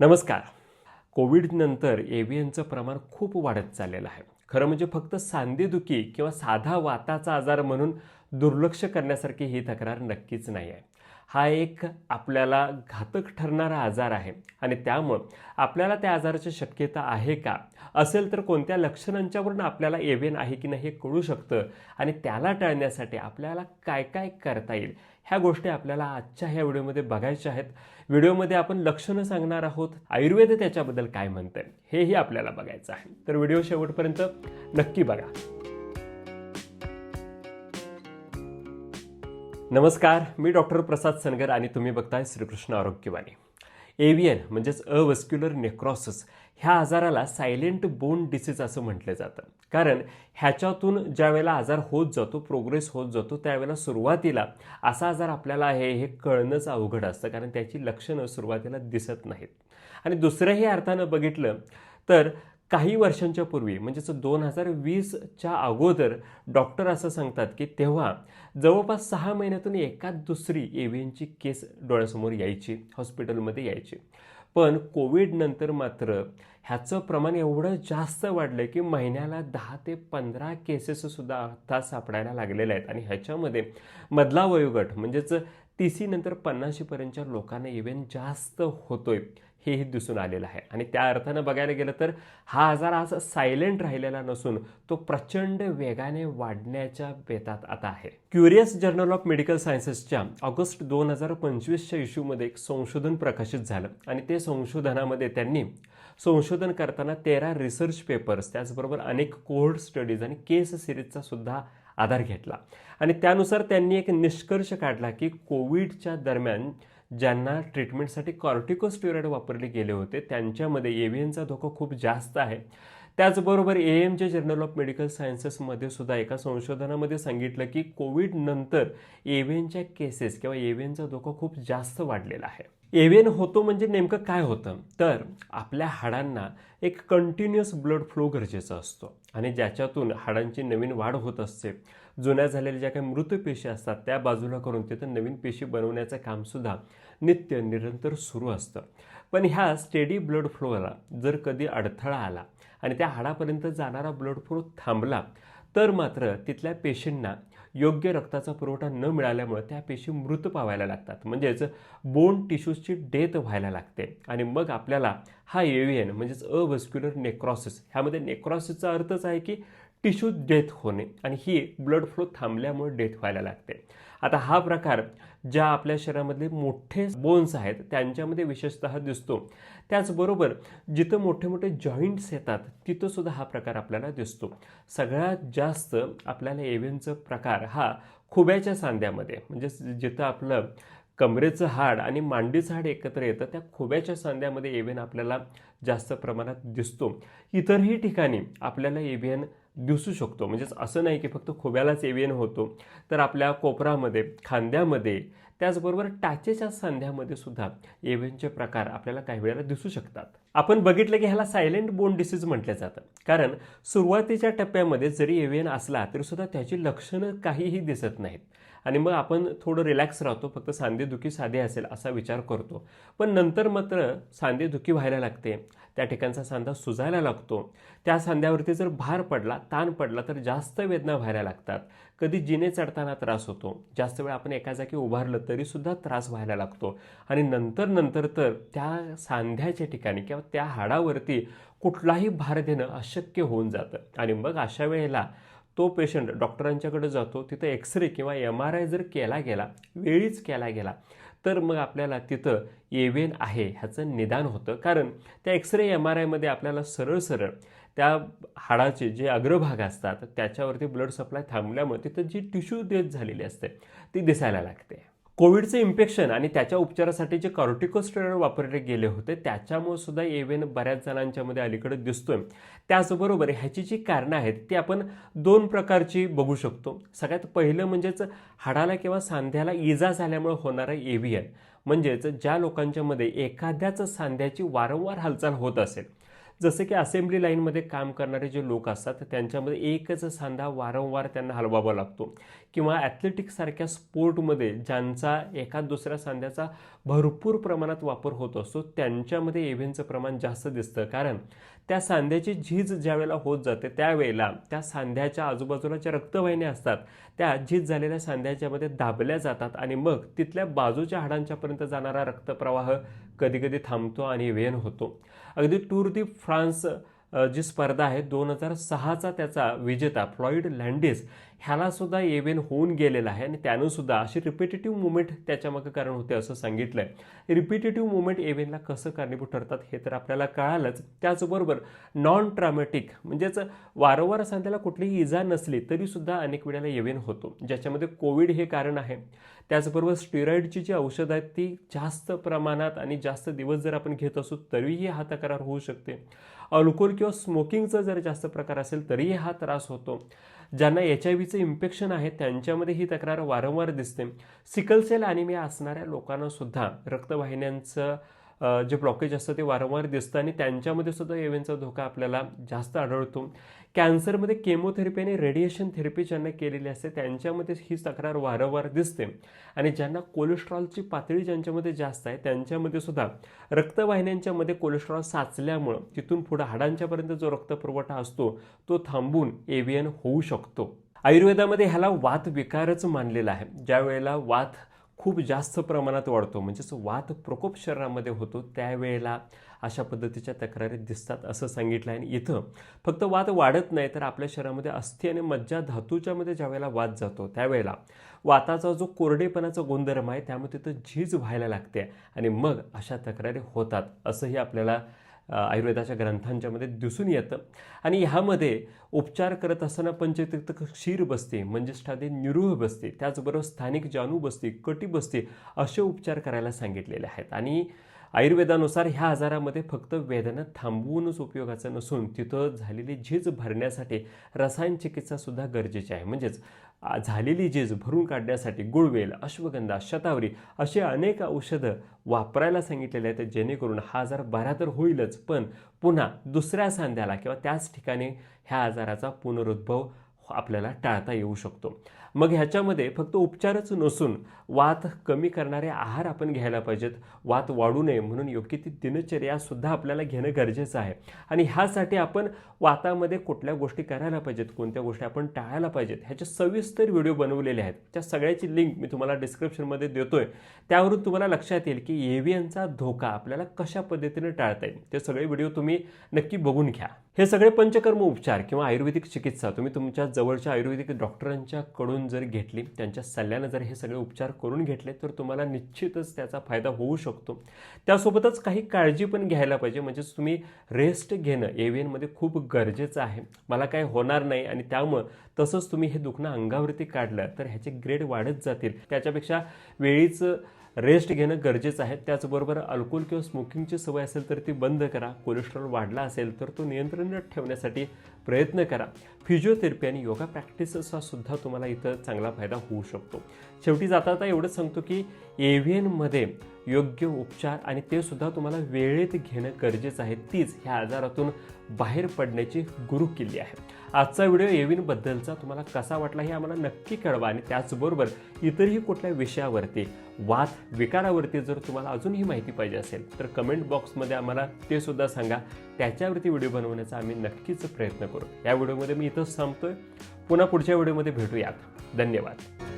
नमस्कार. कोविडनंतर एव्हीएनचं प्रमाण खूप वाढत चाललेलं आहे. खरं म्हणजे फक्त सांधेदुखी किंवा साधा वाताचा आजार म्हणून दुर्लक्ष करण्यासारखी ही तक्रार नक्कीच नाही आहे. हा एक आपल्याला घातक ठरणारा आजार आहे आणि त्यामुळं आपल्याला त्या आजाराची शक्यता आहे का? असेल तर कोणत्या लक्षणांच्यावरून आपल्याला एव्हीएन आहे की नाही हे कळू शकतं आणि त्याला टाळण्यासाठी आपल्याला काय काय करता येईल ह्या गोष्टी आपल्याला आजच्या ह्या व्हिडिओमध्ये बघायच्या आहेत. व्हिडिओमध्ये आपण लक्षणं सांगणार आहोत, आयुर्वेद त्याच्याबद्दल काय म्हणतंय हेही आपल्याला बघायचं आहे. तर व्हिडिओ शेवटपर्यंत नक्की बघा. नमस्कार, मी डॉक्टर प्रसाद सनगर आणि तुम्ही बघताय श्रीकृष्ण आरोग्यवाणी. एव्हीएन म्हणजेच अव्हस्क्युलर नेक्रोसिस ह्या आजाराला सायलेंट बोन डिसीज असं म्हटलं जातं. कारण ह्याच्यातून ज्या वेळेला आजार होत जातो, प्रोग्रेस होत जातो, त्यावेळेला सुरुवातीला असा आजार आपल्याला आहे हे कळणंच अवघड असतं, कारण त्याची लक्षणं सुरुवातीला दिसत नाहीत. आणि दुसऱ्याही अर्थानं बघितलं तर काही वर्षांच्या पूर्वी म्हणजेच 2020च्या अगोदर डॉक्टर असं सांगतात की तेव्हा जवळपास 6 महिन्यातून एकाच दुसरी एव्हीएनची केस डोळ्यासमोर यायची, हॉस्पिटलमध्ये यायची. पण कोविडनंतर मात्र ह्याचं प्रमाण एवढं जास्त वाढलं की महिन्याला 10 ते 15 केसेससुद्धा आता सापडायला लागलेल्या आहेत. आणि ह्याच्यामध्ये मधला वयोगट म्हणजेच 30 नंतर 50 पर्यंतच्या लोकांना एव्हीएन जास्त होतोय हेही दिसून आलेलं आहे. आणि त्या अर्थानं बघायला गेलं तर हा आजार आज सायलेंट राहिलेला नसून तो प्रचंड वेगाने वाढण्याच्या बेतात आता आहे. क्युरियस जर्नल ऑफ मेडिकल सायन्सेसच्या ऑगस्ट 2025च्या इश्यूमध्ये एक संशोधन प्रकाशित झालं आणि ते संशोधनामध्ये त्यांनी संशोधन करताना 13 रिसर्च पेपर्स, त्याचबरोबर अनेक कोहोर्ट स्टडीज आणि केस सिरीजचा सुद्धा आधार घेतला. आणि त्यानुसार त्यांनी एक निष्कर्ष काढला की कोविडच्या दरम्यान ज्यांना ट्रीटमेंटसाठी कॉर्टिकोस्टेरॉइड वापरले गेले होते त्यांच्यामध्ये एव्हीएनचा धोका खूप जास्त आहे. त्याचबरोबर AMJ जर्नल ऑफ मेडिकल सायन्सेसमध्ये सुद्धा एका संशोधनामध्ये सांगितलं की कोविड नंतर एव्हीएनच्या केसेस किंवा एव्हीएनचा धोका खूप जास्त वाढलेला आहे. एव्हीएन होतो म्हणजे नेमकं काय होतं तर आपल्या हाडांना एक कंटिन्युअस ब्लड फ्लो गरजेचा असतो आणि ज्याच्यातून हाडांची नवीन वाढ होत असते. जुन्या झालेल्या ज्या काही मृत पेशी असतात त्या बाजूला करून तिथं नवीन पेशी बनवण्याचं कामसुद्धा नित्य निरंतर सुरू असतं. पण ह्या स्टेडी ब्लड फ्लोला जर कधी अडथळा आला आणि त्या हाडापर्यंत जाणारा ब्लड फ्लो थांबला तर मात्र तिथल्या पेशींना योग्य रक्ताचा पुरवठा न मिळाल्यामुळे त्या पेशी मृत पावायला लागतात. म्हणजेच बोन टिश्यूजची डेथ व्हायला लागते आणि मग आपल्याला हा एव्हीएन म्हणजेच अव्हस्क्युलर नेक्रोसिस, ह्यामध्ये नेक्रोसिसचा अर्थच आहे की टिश्यू डेथ होणे आणि ही ब्लड फ्लो थांबल्यामुळे डेथ व्हायला लागते. आता हा प्रकार ज्या आपल्या शरीरामधले मोठे बोन्स आहेत त्यांच्यामध्ये विशेषतः दिसतो. त्याचबरोबर जिथं मोठे मोठे जॉईंट्स येतात तिथं सुद्धा हा प्रकार आपल्याला दिसतो. सगळ्यात जास्त आपल्याला एव्हीएनचा प्रकार हा खुब्याच्या सांध्यामध्ये, म्हणजे जिथं आपलं कमरेचं हाड आणि मांडीचं हाड एकत्र येतं त्या खुब्याच्या सांध्यामध्ये एव्हीएन आपल्याला जास्त प्रमाणात दिसतो. इतरही ठिकाणी आपल्याला एव्हीएन दिसू शकतो. म्हणजेच असं नाही की फक्त खुब्यालाच एव्हीएन होतो, तर आपल्या कोपरामध्ये, खांद्यामध्ये, त्याचबरोबर टाचेच्या सांध्यामध्ये सुद्धा एव्हीएनचे प्रकार आपल्याला काही वेळेला दिसू शकतात. आपण बघितलं की ह्याला सायलेंट बोन डिसीज म्हटलं जातं, कारण सुरुवातीच्या टप्प्यामध्ये जरी एव्हीएन असला तरी सुद्धा त्याची लक्षणं काहीही दिसत नाहीत आणि मग आपण थोडं रिलॅक्स राहतो, फक्त सांधेदुखी साधे असेल असा विचार करतो. पण नंतर मात्र सांधेदुखी व्हायला लागते, त्या ठिकाणचा सांधा सुजायला लागतो, त्या सांध्यावरती जर भार पडला, ताण पडला तर जास्त वेदना व्हायला लागतात. कधी जिने चढताना त्रास होतो, जास्त वेळ आपण एका जागी उभारलं तरीसुद्धा त्रास व्हायला लागतो आणि नंतर तर त्या सांध्याच्या ठिकाणी किंवा त्या हाडावरती कुठलाही भार देणं अशक्य होऊन जातं. आणि मग अशा वेळेला तो पेशंट डॉक्टरांच्याकडे जातो. तिथं एक्सरे किंवा MRI जर केला गेला, वेळीच केला गेला, तर मग आपल्याला तिथं एव्हीएन आहे ह्याचं निदान होतं. कारण त्या एक्सरे MRIमध्ये आपल्याला सरळ त्या हाडाचे जे अग्रभाग असतात त्याच्यावरती ब्लड सप्लाय थांबल्यामुळे तिथं जी टिश्यू डेथ झालेली असते ती दिसायला लागते. कोविडचं इन्फेक्शन आणि त्याच्या उपचारासाठी जे कॉर्टिकोस्टेरॉइड वापरले गेले होते त्याच्यामुळे सुद्धा एव्हीएन बऱ्याच जणांच्या मध्ये अलीकडे दिसतोय. त्याचबरोबर ह्याची जी कारणं आहेत ती आपण 2 प्रकारची बघू शकतो. सगळ्यात पहिलं म्हणजेच हाडाला किंवा सांध्याला इजा झाल्यामुळे होणारा एव्हीएन, म्हणजेच ज्या लोकांच्या मध्ये एखाद्याच सांध्याची वारंवार हालचाल होत असेल, जसे की असेंब्ली लाईनमध्ये काम करणारे जे लोक असतात त्यांच्यामध्ये एकच सांधा वारंवार त्यांना हलवावा लागतो किंवा ॲथलेटिक्ससारख्या स्पोर्टमध्ये ज्यांचा एका दुसऱ्या सांध्याचा भरपूर प्रमाणात वापर होत असतो त्यांच्यामध्ये एव्हीएनचं प्रमाण जास्त दिसतं. कारण त्या सांध्याची झीज ज्या वेळेला होत जाते त्यावेळेला त्या सांध्याच्या आजूबाजूला ज्या रक्तवाहिन्या असतात त्या झीज झालेल्या सांध्याच्यामध्ये दाबल्या जातात आणि मग तिथल्या बाजूच्या हाडांच्यापर्यंत जाणारा रक्तप्रवाह कधीकधी थांबतो आणि एव्हीएन होतो. अगदी टूर दी फ्रान्स जी स्पर्धा आहे 2006चा त्याचा विजेता फ्लॉइड लँडिस ह्याला सुद्धा एव्हीएन होऊन गेलेला आहे आणि त्यानं सुद्धा अशी रिपिटेटिव्ह मुवमेंट त्याच्यामागे कारण होते असं सांगितलंय. रिपिटेटिव्ह मुवमेंट एव्हीएनला कसं कारणीभूत ठरतात हे तर आपल्याला कळालंच. त्याचबरोबर नॉन ट्रॉमॅटिक म्हणजेच वारंवार सांध्याला कुठलीही इजा नसली तरी सुद्धा अनेक वेळेला एव्हीएन होतो, ज्याच्यामध्ये कोविड हे कारण आहे. त्याचबरोबर स्टेरॉइडची जी औषधं आहेत ती जास्त प्रमाणात आणि जास्त दिवस जर आपण घेत असू तरीही हा तक्रार होऊ शकते. अल्कोहोल किंवा स्मोकिंगचा जर जास्त प्रकार असेल तरीही हा त्रास होतो. ज्यांना HIV इन्फेक्शन आहे त्यांच्यामध्ये ही तक्रार वारंवार दिसते. सिकल सेल ॲनिमिया असणाऱ्या लोकांना सुद्धा रक्तवाहिन्यांचं जे ब्लॉकेज असतं ते वारंवार दिसतं आणि त्यांच्यामध्ये सुद्धा एव्हीएनचा धोका आपल्याला जास्त आढळतो. कॅन्सरमध्ये केमोथेरपी आणि रेडिएशन थेरपी ज्यांना केलेली असते त्यांच्यामध्ये ही तक्रार वारंवार दिसते. आणि ज्यांना कोलेस्ट्रॉलची पातळी ज्यांच्यामध्ये जास्त आहे त्यांच्यामध्ये सुद्धा रक्तवाहिन्यांच्यामध्ये कोलेस्ट्रॉल साचल्यामुळं तिथून पुढे हाडांच्यापर्यंत जो रक्तपुरवठा असतो तो थांबून एव्हीएन होऊ शकतो. आयुर्वेदामध्ये ह्याला वात विकारच मानलेला आहे. ज्या वेळेला वात खूप जास्त प्रमाणात वाढतो म्हणजेच वात प्रकोप शरीरामध्ये होतो त्यावेळेला अशा पद्धतीच्या तक्रारी दिसतात असं सांगितलं आहे. आणि इथं फक्त वात वाढत नाही तर आपल्या शरीरामध्ये अस्थि आणि मज्जा धातूच्यामध्ये ज्या वेळेला वात जातो त्यावेळेला वाताचा जो कोरडेपणाचा गुणधर्म आहे त्यामुळे तिथं झीज व्हायला लागते आणि मग अशा तक्रारी होतात असंही आपल्याला आयुर्वेदाच्या ग्रंथांच्यामध्ये दिसून येतं. आणि ह्यामध्ये उपचार करत असताना पंचतीर्थ क्षीर बसते म्हणजेच ठादे निरूह बसते, त्याचबरोबर स्थानिक जानू बसते, कटी बसते असे उपचार करायला सांगितलेले आहेत. आणि आयुर्वेदानुसार ह्या आजारामध्ये फक्त वेदना थांबवूनच उपयोगाचं नसून तिथं झालेली झीज भरण्यासाठी रसायन चिकित्सा सुद्धा गरजेची आहे. म्हणजेच झालेली झीज भरून काढण्यासाठी गुळवेल, अश्वगंधा, शतावरी अशी अनेक औषधं वापरायला सांगितलेले आहेत जेणेकरून हा आजार बरा तर होईलच पण पुन्हा दुसऱ्या सांध्याला किंवा त्याच ठिकाणी ह्या आजाराचा पुनरुद्भव आपल्याला टाळता येऊ शकतो. मग ह्याच्यामध्ये फक्त उपचारच नसून वात कमी करणारे आहार आपण घ्यायला पाहिजेत. वात वाढू नये म्हणून योग्य ती दिनचर्या सुद्धा आपल्याला घेणं गरजेचं आहे. आणि ह्यासाठी आपण वातामध्ये कुठल्या गोष्टी करायला पाहिजेत, कोणत्या गोष्टी आपण टाळायला पाहिजेत ह्याचे सविस्तर व्हिडिओ बनवलेले आहेत. त्या सगळ्याची लिंक मी तुम्हाला डिस्क्रिप्शनमध्ये देतोय. त्यावरून तुम्हाला लक्षात येईल की एव्हीएनचा धोका आपल्याला कशा पद्धतीने टाळता येईल. ते सगळे व्हिडिओ तुम्ही नक्की बघून घ्या. हे सगळे पंचकर्म उपचार किंवा आयुर्वेदिक चिकित्सा तुम्ही तुमच्या जवळच्या आयुर्वेदिक डॉक्टरांच्याकडून जर घेतली, त्यांच्या सल्ल्यानं जर हे सगळे उपचार करून घेतले तर तुम्हाला निश्चितच त्याचा फायदा होऊ शकतो. त्यासोबतच काही काळजी पण घ्यायला पाहिजे. म्हणजेच तुम्ही रेस्ट घेणं एव्हीएनमध्ये खूप गरजेचं आहे. मला काय होणार नाही आणि त्यामुळं तसंच तुम्ही हे दुखणं अंगावरती काढलं तर ह्याचे ग्रेड वाढत जातील. त्याच्यापेक्षा वेळीच रेस्ट घेणं गरजेचं आहे. त्याचबरोबर अल्कोहोल किंवा स्मोकिंगची सवय असेल तर ती बंद करा. कोलेस्ट्रॉल वाढला असेल तर तो नियंत्रणात ठेवण्यासाठी प्रयत्न करा. फिजिओथेरपी आणि योगा प्रॅक्टिसचा सुद्धा तुम्हाला इथं चांगला फायदा होऊ शकतो. शेवटी जाता एवढंच सांगतो की एव्हीएनमध्ये योग्य उपचार आणि ते सुद्धा तुम्हाला वेळेत घेणं गरजेचं आहे. तीच ह्या आजारातून बाहेर पडण्याची गुरुकिल्ली आहे. आजचा व्हिडिओ एव्हीएनबद्दलचा तुम्हाला कसा वाटला हे आम्हाला नक्की कळवा. आणि त्याचबरोबर इतरही कुठल्या विषयावरती वात विकारावरती जर तुम्हाला अजूनही माहिती पाहिजे असेल तर कमेंट बॉक्समध्ये आम्हाला ते सुद्धा सांगा. त्याच्यावरती व्हिडिओ बनवण्याचा आम्ही नक्कीच प्रयत्न करू. या व्हिडिओमध्ये मी इथंच थांबतोय. पुन्हा पुढच्या व्हिडिओमध्ये भेटूयात. धन्यवाद.